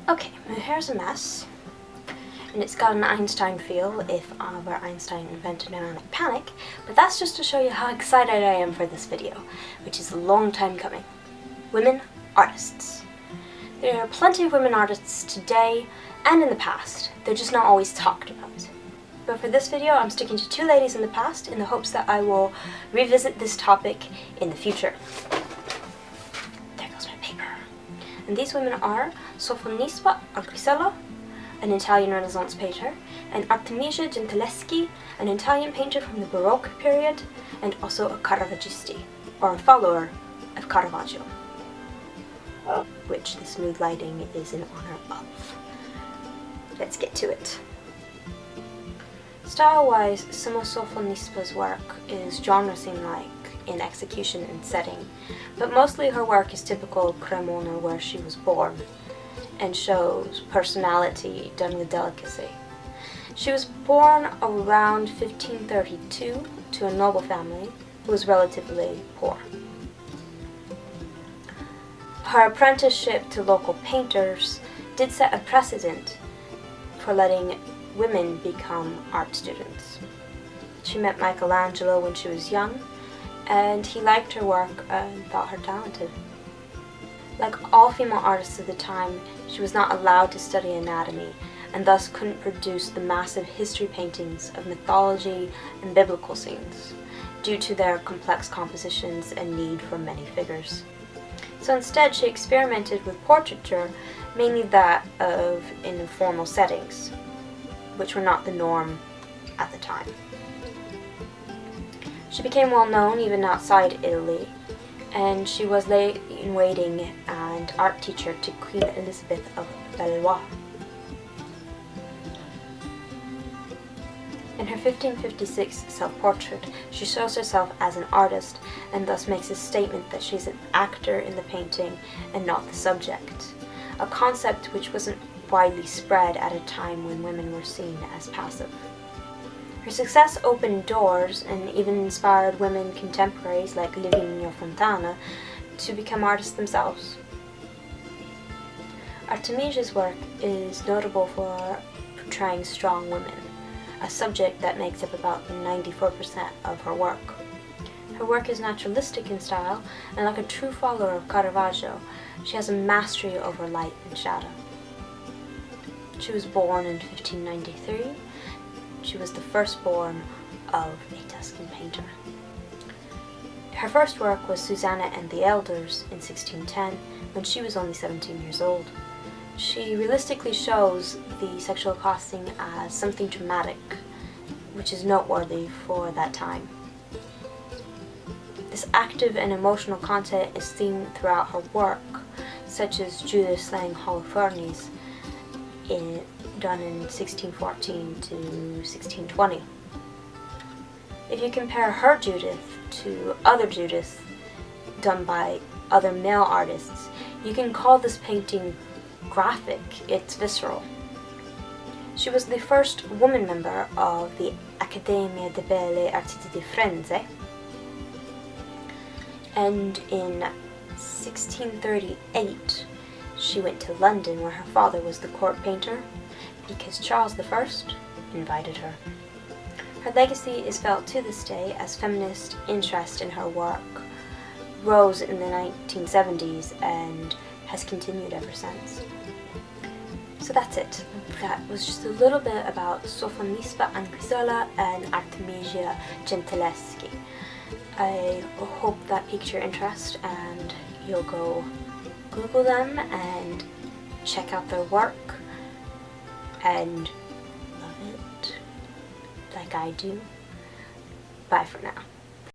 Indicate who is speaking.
Speaker 1: Okay, my hair's a mess, and it's got an Einstein feel if Albert Einstein invented manic panic, but that's just to show you how excited I am for this video, which is a long time coming. Women artists. There are plenty of women artists today and in the past, they're just not always talked about. But for this video, I'm sticking to two ladies in the past in the hopes that I will revisit this topic in the future. There goes my paper. And these women are Sofonisba Anguissola, an Italian Renaissance painter, and Artemisa Gentileschi, an Italian painter from the Baroque period, and also a Caravaggisti, or a follower of Caravaggio, which the smooth lighting is in honor of. Let's get to it. Style-wise, some of Sofonisba's work is genre-scene-like in execution and setting, but mostly her work is typical Cremona where she was born, and shows personality done with delicacy. She was born around 1532 to a noble family who was relatively poor. Her apprenticeship to local painters did set a precedent for letting women become art students. She met Michelangelo when she was young, and he liked her work and thought her talented. Like all female artists of the time, she was not allowed to study anatomy, and thus couldn't produce the massive history paintings of mythology and biblical scenes, due to their complex compositions and need for many figures. So instead, she experimented with portraiture, mainly that of in informal settings, which were not the norm at the time. She became well known even outside Italy, and she was lady-in-waiting and art teacher to Queen Elisabeth of Valois. In her 1556 self-portrait, she shows herself as an artist and thus makes a statement that she's an actor in the painting and not the subject, a concept which wasn't widely spread at a time when women were seen as passive. Her success opened doors and even inspired women contemporaries like Livigno Fontana to become artists themselves. Artemisia's work is notable for portraying strong women, a subject that makes up about 94% of her work. Her work is naturalistic in style, and like a true follower of Caravaggio, she has a mastery over light and shadow. She was born in 1593. She was the firstborn of a Tuscan painter. Her first work was Susanna and the Elders in 1610, when she was only 17 years old. She realistically shows the sexual accosting as something dramatic, which is noteworthy for that time. This active and emotional content is seen throughout her work, such as Judith slaying Holofernes, done in 1614 to 1620. If you compare her Judith to other Judiths done by other male artists, you can call this painting graphic, it's visceral. She was the first woman member of the Accademia de Belle Arti di Firenze, and in 1638 she went to London, where her father was the court painter, because Charles I invited her. Her legacy is felt to this day as feminist interest in her work rose in the 1970s and has continued ever since. So that's it. That was just a little bit about Sofonisba Anguissola and Artemisa Gentileschi. I hope that piqued your interest and you'll go Google them and check out their work and love it like I do. Bye for now.